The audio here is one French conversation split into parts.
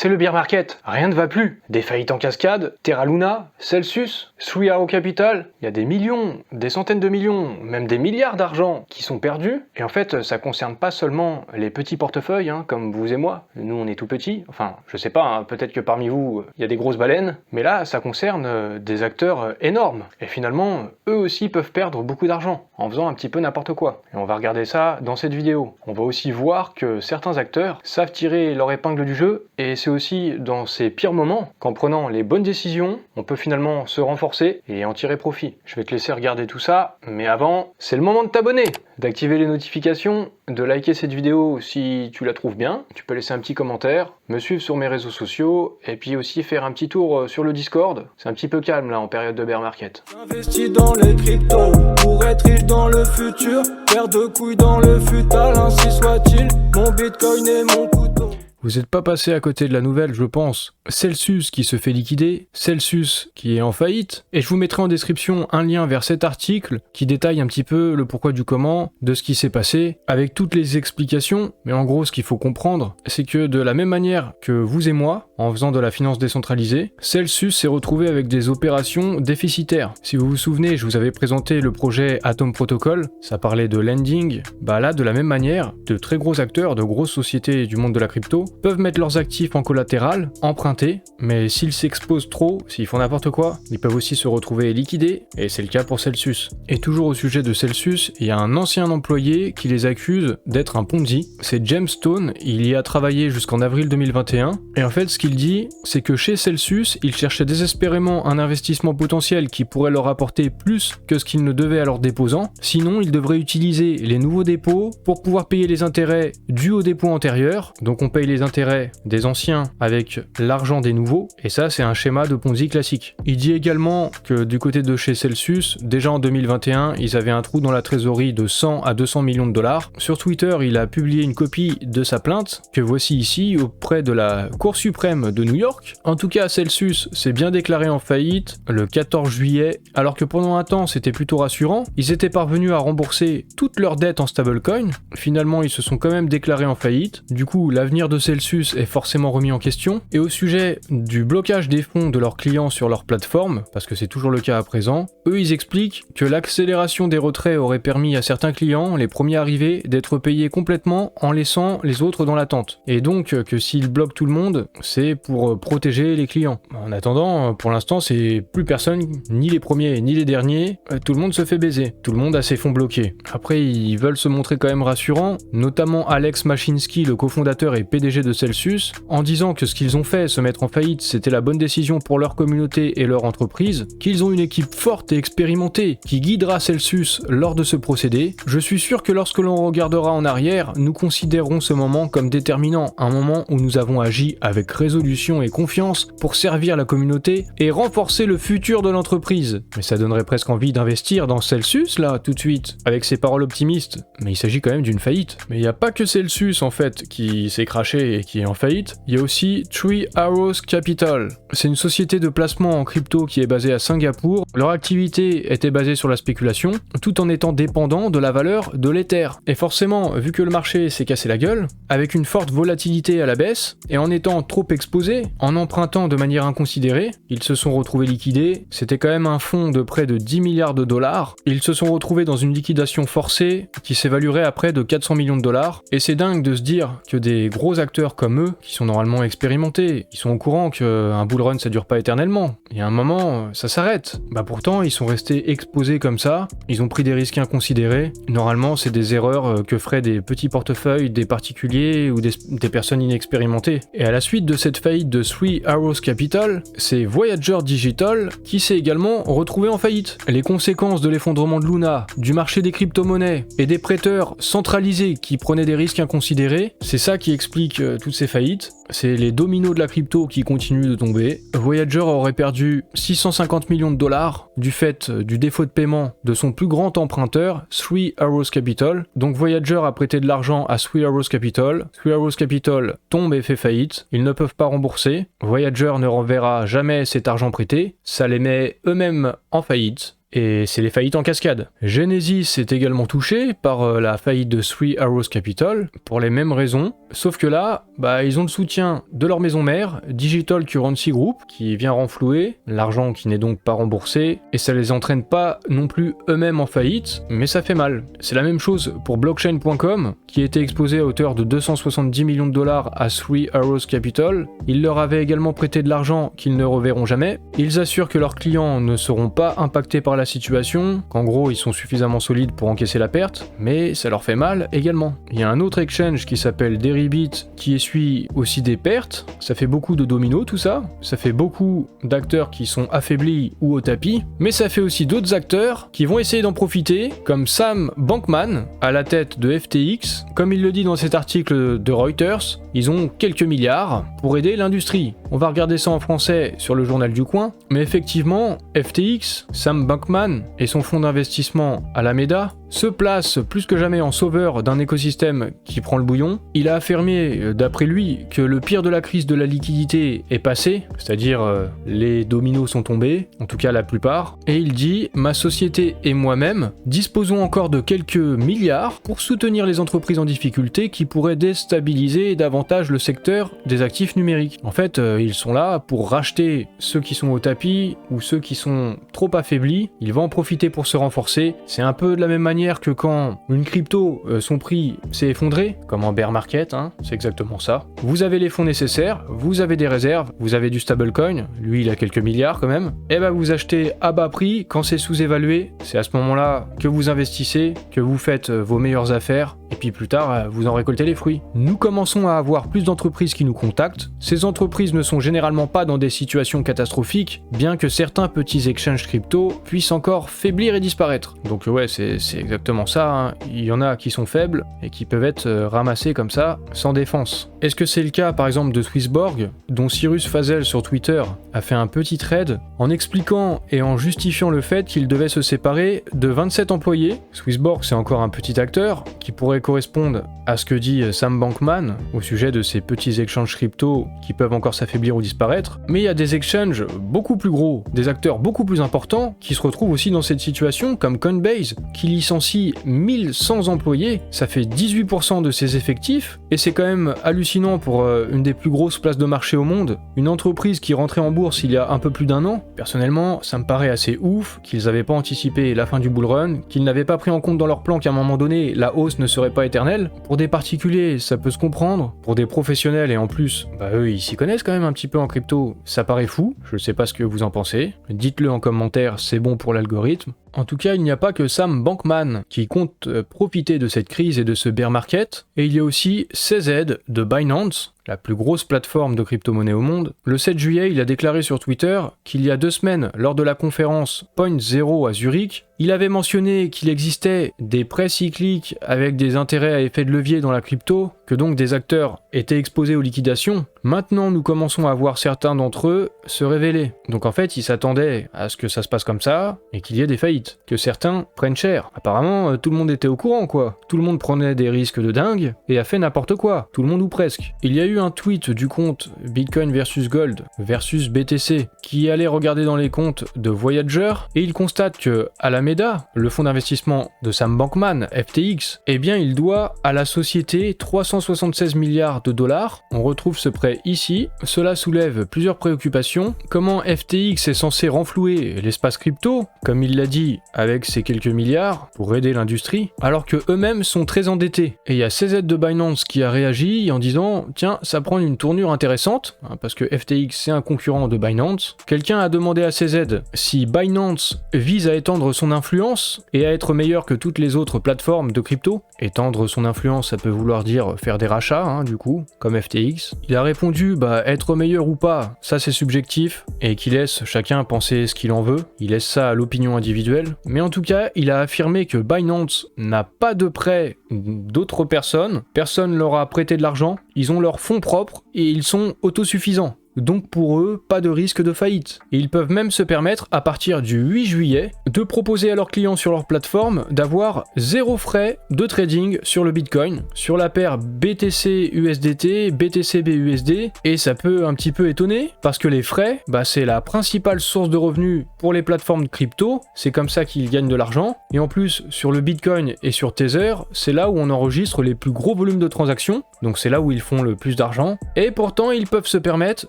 c'est le bear market, rien ne va plus. Des faillites en cascade, Terra Luna, Celsius, Three Arrows Capital, il y a des millions, des centaines de millions, même des milliards d'argent qui sont perdus. Et en fait, ça concerne pas seulement les petits portefeuilles, comme vous et moi. Nous, on est tout petits. Enfin, je sais pas, peut-être que parmi vous, il y a des grosses baleines. Mais là, ça concerne des acteurs énormes. Et finalement, eux aussi peuvent perdre beaucoup d'argent en faisant un petit peu n'importe quoi. Et on va regarder ça dans cette vidéo. On va aussi voir que certains acteurs savent tirer leur épingle du jeu, et c'est aussi dans ces pires moments qu'en prenant les bonnes décisions, on peut finalement se renforcer et en tirer profit. Je vais te laisser regarder tout ça, mais avant, c'est le moment de t'abonner, d'activer les notifications, de liker cette vidéo si tu la trouves bien, tu peux laisser un petit commentaire, me suivre sur mes réseaux sociaux, et puis aussi faire un petit tour sur le Discord. C'est un petit peu calme là en période de bear market. J'investis dans les cryptos pour être riche dans le futur, paire de couilles dans le futal, ainsi soit-il, mon bitcoin et mon couteau. Vous n'êtes pas passé à côté de la nouvelle, je pense. Celsius qui se fait liquider, Celsius qui est en faillite, et je vous mettrai en description un lien vers cet article qui détaille un petit peu le pourquoi du comment de ce qui s'est passé, avec toutes les explications. Mais en gros, ce qu'il faut comprendre, c'est que de la même manière que vous et moi, en faisant de la finance décentralisée, Celsius s'est retrouvé avec des opérations déficitaires. Si vous vous souvenez, je vous avais présenté le projet Atom Protocol, ça parlait de lending. Bah là, de la même manière, de très gros acteurs, de grosses sociétés du monde de la crypto, peuvent mettre leurs actifs en collatéral, emprunter, mais s'ils s'exposent trop, s'ils font n'importe quoi, ils peuvent aussi se retrouver liquidés, et c'est le cas pour Celsius. Et toujours au sujet de Celsius, il y a un ancien employé qui les accuse d'être un Ponzi, c'est James Stone, il y a travaillé jusqu'en avril 2021, et en fait ce qu'il dit, c'est que chez Celsius, il cherchait désespérément un investissement potentiel qui pourrait leur apporter plus que ce qu'ils ne devaient à leurs déposants, sinon ils devraient utiliser les nouveaux dépôts pour pouvoir payer les intérêts dus aux dépôts antérieurs, donc on paye les intérêts des anciens avec l'argent des nouveaux, et ça c'est un schéma de Ponzi classique. Il dit également que du côté de chez Celsius, déjà en 2021, ils avaient un trou dans la trésorerie de 100 à 200 millions de dollars. Sur Twitter, il a publié une copie de sa plainte, que voici ici, auprès de la Cour suprême de New York. En tout cas, Celsius s'est bien déclaré en faillite le 14 juillet, alors que pendant un temps c'était plutôt rassurant. Ils étaient parvenus à rembourser toutes leurs dettes en stablecoin. Finalement, ils se sont quand même déclarés en faillite. Du coup, l'avenir de Celsius est forcément remis en question. Et au sujet du blocage des fonds de leurs clients sur leur plateforme, parce que c'est toujours le cas à présent, eux ils expliquent que l'accélération des retraits aurait permis à certains clients, les premiers arrivés, d'être payés complètement en laissant les autres dans l'attente. Et donc que s'ils bloquent tout le monde, c'est pour protéger les clients. En attendant, pour l'instant c'est plus personne, ni les premiers ni les derniers, tout le monde se fait baiser. Tout le monde a ses fonds bloqués. Après ils veulent se montrer quand même rassurants, notamment Alex Mashinsky, le cofondateur et PDG de Celsius, en disant que ce qu'ils ont fait, se mettre en faillite, c'était la bonne décision pour leur communauté et leur entreprise, qu'ils ont une équipe forte et expérimentée qui guidera Celsius lors de ce procédé. Je suis sûr que lorsque l'on regardera en arrière, nous considérerons ce moment comme déterminant, un moment où nous avons agi avec résolution et confiance pour servir la communauté et renforcer le futur de l'entreprise. Mais ça donnerait presque envie d'investir dans Celsius là, tout de suite, avec ces paroles optimistes. Mais il s'agit quand même d'une faillite. Mais il n'y a pas que Celsius en fait qui s'est craché et qui est en faillite, il y a aussi Three Arrows Capital. C'est une société de placement en crypto qui est basée à Singapour. Leur activité était basée sur la spéculation, tout en étant dépendant de la valeur de l'Ether. Et forcément, vu que le marché s'est cassé la gueule, avec une forte volatilité à la baisse, et en étant trop exposés, en empruntant de manière inconsidérée, ils se sont retrouvés liquidés. C'était quand même un fonds de près de 10 milliards de dollars. Ils se sont retrouvés dans une liquidation forcée qui s'évaluerait à près de 400 millions de dollars. Et c'est dingue de se dire que des gros acteurs comme eux, qui sont normalement expérimentés, ils sont au courant qu'un bull run ça dure pas éternellement. Il y a un moment, ça s'arrête. Bah pourtant, ils sont restés exposés comme ça, ils ont pris des risques inconsidérés. Normalement, c'est des erreurs que feraient des petits portefeuilles, des particuliers ou des personnes inexpérimentées. Et à la suite de cette faillite de Three Arrows Capital, c'est Voyager Digital qui s'est également retrouvé en faillite. Les conséquences de l'effondrement de Luna, du marché des crypto-monnaies et des prêteurs centralisés qui prenaient des risques inconsidérés, c'est ça qui explique toutes ces faillites. C'est les dominos de la crypto qui continuent de tomber. Voyager aurait perdu 650 millions de dollars du fait du défaut de paiement de son plus grand emprunteur, Three Arrows Capital. Donc Voyager a prêté de l'argent à Three Arrows Capital. Three Arrows Capital tombe et fait faillite. Ils ne peuvent pas rembourser. Voyager ne reverra jamais cet argent prêté. Ça les met eux-mêmes en faillite. Et c'est les faillites en cascade. Genesis est également touché par la faillite de Three Arrows Capital, pour les mêmes raisons. Sauf que là, ils ont le soutien de leur maison mère, Digital Currency Group, qui vient renflouer, l'argent qui n'est donc pas remboursé, et ça les entraîne pas non plus eux-mêmes en faillite, mais ça fait mal. C'est la même chose pour blockchain.com, qui a été exposé à hauteur de 270 millions de dollars à Three Arrows Capital. Ils leur avaient également prêté de l'argent qu'ils ne reverront jamais. Ils assurent que leurs clients ne seront pas impactés par la situation, qu'en gros ils sont suffisamment solides pour encaisser la perte, mais ça leur fait mal également. Il y a un autre exchange qui s'appelle Deribit qui essuie aussi des pertes. Ça fait beaucoup de dominos tout ça, ça fait beaucoup d'acteurs qui sont affaiblis ou au tapis, mais ça fait aussi d'autres acteurs qui vont essayer d'en profiter, comme Sam Bankman à la tête de FTX. Comme il le dit dans cet article de Reuters, ils ont quelques milliards pour aider l'industrie. On va regarder ça en français sur le journal du coin, mais effectivement, FTX, Sam Bankman et son fonds d'investissement Alameda se placent plus que jamais en sauveur d'un écosystème qui prend le bouillon. Il a affirmé, d'après lui, que le pire de la crise de la liquidité est passé, c'est-à-dire les dominos sont tombés, en tout cas la plupart, et il dit « Ma société et moi-même disposons encore de quelques milliards pour soutenir les entreprises en difficulté qui pourraient déstabiliser davantage le secteur des actifs numériques. » En fait, ils sont là pour racheter ceux qui sont au tapis ou ceux qui sont trop affaiblis. Ils vont en profiter pour se renforcer. C'est un peu de la même manière que quand une crypto, son prix s'est effondré, comme en bear market, c'est exactement ça. Vous avez les fonds nécessaires, vous avez des réserves, vous avez du stablecoin, lui il a quelques milliards quand même, et vous achetez à bas prix quand c'est sous-évalué. C'est à ce moment-là que vous investissez, que vous faites vos meilleures affaires, et puis plus tard, vous en récoltez les fruits. Nous commençons à avoir plus d'entreprises qui nous contactent. Ces entreprises ne sont généralement pas dans des situations catastrophiques, bien que certains petits exchanges crypto puissent encore faiblir et disparaître. Donc ouais, c'est exactement ça, Il y en a qui sont faibles et qui peuvent être ramassés comme ça, sans défense. Est-ce que c'est le cas par exemple de Swissborg, dont Cyrus Fazel sur Twitter a fait un petit thread en expliquant et en justifiant le fait qu'il devait se séparer de 27 employés. Swissborg, c'est encore un petit acteur qui pourrait correspondre à ce que dit Sam Bankman au sujet de ces petits exchanges crypto qui peuvent encore s'affaiblir ou disparaître, mais il y a des exchanges beaucoup plus gros, des acteurs beaucoup plus importants qui se retrouvent aussi dans cette situation, comme Coinbase, qui licencie 1100 employés, ça fait 18% de ses effectifs, et c'est quand même hallucinant pour une des plus grosses places de marché au monde, une entreprise qui rentrait en bourse il y a un peu plus d'un an. Personnellement, ça me paraît assez ouf qu'ils n'avaient pas anticipé la fin du bull run, qu'ils n'avaient pas pris en compte dans leur plan qu'à un moment donné, la hausse ne serait pas éternelle. Pour des particuliers, ça peut se comprendre. Pour des professionnels, et en plus, eux, ils s'y connaissent quand même un petit peu en crypto, ça paraît fou. Je sais pas ce que vous en pensez. Dites-le en commentaire, c'est bon pour l'algorithme. En tout cas, il n'y a pas que Sam Bankman qui compte profiter de cette crise et de ce bear market, et il y a aussi CZ de Binance, la plus grosse plateforme de crypto-monnaie au monde. Le 7 juillet, il a déclaré sur Twitter qu'il y a 2 semaines, lors de la conférence Point Zero à Zurich, il avait mentionné qu'il existait des prêts cycliques avec des intérêts à effet de levier dans la crypto, que donc des acteurs étaient exposés aux liquidations. Maintenant, nous commençons à voir certains d'entre eux se révéler. Donc en fait, il s'attendait à ce que ça se passe comme ça, et qu'il y ait des faillites, que certains prennent cher. Apparemment, tout le monde était au courant, quoi. Tout le monde prenait des risques de dingue, et a fait n'importe quoi. Tout le monde ou presque. Il y a eu un tweet du compte Bitcoin versus Gold versus BTC, qui allait regarder dans les comptes de Voyager, et il constate que Alameda, le fonds d'investissement de Sam Bankman, FTX, eh bien il doit à la société 376 milliards de dollars. On retrouve ce prêt ici. Cela soulève plusieurs préoccupations. Comment FTX est censé renflouer l'espace crypto, comme il l'a dit, avec ses quelques milliards, pour aider l'industrie, alors que eux-mêmes sont très endettés. Et il y a CZ de Binance qui a réagi en disant « Tiens, ça prend une tournure intéressante, parce que FTX c'est un concurrent de Binance. » Quelqu'un a demandé à CZ si Binance vise à étendre son influence et à être meilleur que toutes les autres plateformes de crypto. Étendre son influence, ça peut vouloir dire faire des rachats, du coup, comme FTX. Il a répondu, être meilleur ou pas, ça c'est subjectif, et qu'il laisse chacun penser ce qu'il en veut. Il laisse ça à l'opinion individuelle. Mais en tout cas, il a affirmé que Binance n'a pas de prêt d'autres personnes. Personne leur a prêté de l'argent. Ils ont leurs fonds propres et ils sont autosuffisants. donc pour eux, pas de risque de faillite. Et ils peuvent même se permettre, à partir du 8 juillet, de proposer à leurs clients sur leur plateforme d'avoir 0 frais de trading sur le Bitcoin, sur la paire BTC USDT, BTC BUSD, et ça peut un petit peu étonner, parce que les frais, c'est la principale source de revenus pour les plateformes de crypto, c'est comme ça qu'ils gagnent de l'argent, et en plus, sur le Bitcoin et sur Tether, c'est là où on enregistre les plus gros volumes de transactions, donc c'est là où ils font le plus d'argent, et pourtant ils peuvent se permettre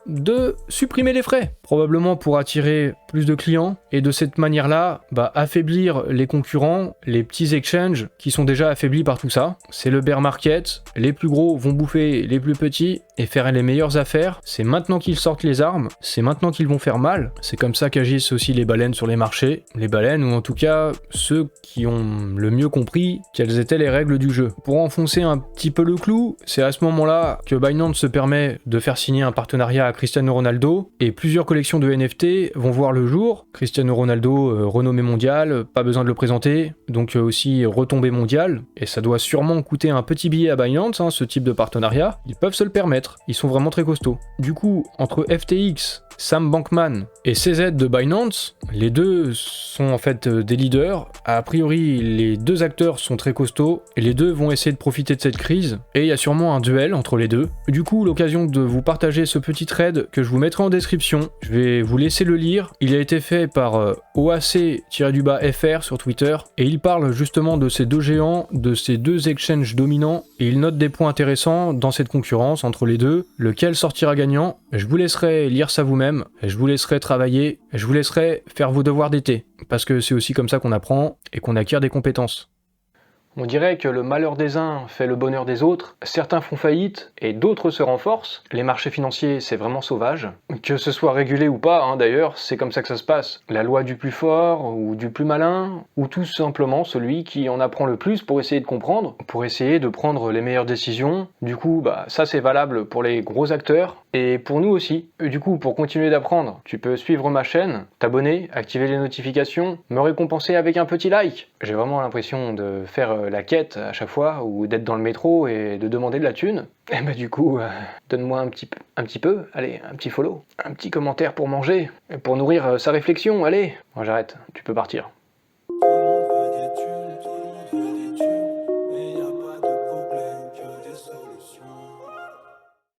de supprimer les frais, probablement pour attirer plus de clients, et de cette manière-là, affaiblir les concurrents, les petits exchanges qui sont déjà affaiblis par tout ça. C'est le bear market, les plus gros vont bouffer les plus petits et faire les meilleures affaires, c'est maintenant qu'ils sortent les armes, c'est maintenant qu'ils vont faire mal, c'est comme ça qu'agissent aussi les baleines sur les marchés, les baleines ou en tout cas ceux qui ont le mieux compris quelles étaient les règles du jeu. Pour enfoncer un petit peu le clou, c'est à ce moment-là que Binance se permet de faire signer un partenariat à Cristiano Ronaldo et plusieurs collections de NFT vont voir le jour. Cristiano Ronaldo, renommée mondiale, pas besoin de le présenter, donc aussi retombée mondiale, et ça doit sûrement coûter un petit billet à Binance, ce type de partenariat, ils peuvent se le permettre, ils sont vraiment très costauds. Du coup, entre FTX, Sam Bankman et CZ de Binance, les deux sont en fait des leaders. A priori, les deux acteurs sont très costauds et les deux vont essayer de profiter de cette crise. Et il y a sûrement un duel entre les deux. Du coup, l'occasion de vous partager ce petit thread que je vous mettrai en description. Je vais vous laisser le lire. Il a été fait par OAC-FR sur Twitter et il parle justement de ces deux géants, de ces deux exchanges dominants et il note des points intéressants dans cette concurrence entre les deux, lequel sortira gagnant. Je vous laisserai lire ça vous-même, je vous laisserai travailler, je vous laisserai faire vos devoirs d'été, parce que c'est aussi comme ça qu'on apprend et qu'on acquiert des compétences. On dirait que le malheur des uns fait le bonheur des autres, certains font faillite et d'autres se renforcent. Les marchés financiers, c'est vraiment sauvage. Que ce soit régulé ou pas, d'ailleurs, c'est comme ça que ça se passe. La loi du plus fort ou du plus malin, ou tout simplement celui qui en apprend le plus pour essayer de comprendre, pour essayer de prendre les meilleures décisions. Du coup, ça c'est valable pour les gros acteurs et pour nous aussi. Et du coup, pour continuer d'apprendre, tu peux suivre ma chaîne, t'abonner, activer les notifications, me récompenser avec un petit like. J'ai vraiment l'impression de faire la quête à chaque fois, ou d'être dans le métro et de demander de la thune. Et du coup, donne-moi un petit peu, allez, un petit follow, un petit commentaire pour manger, pour nourrir sa réflexion, allez. Bon, j'arrête, tu peux partir.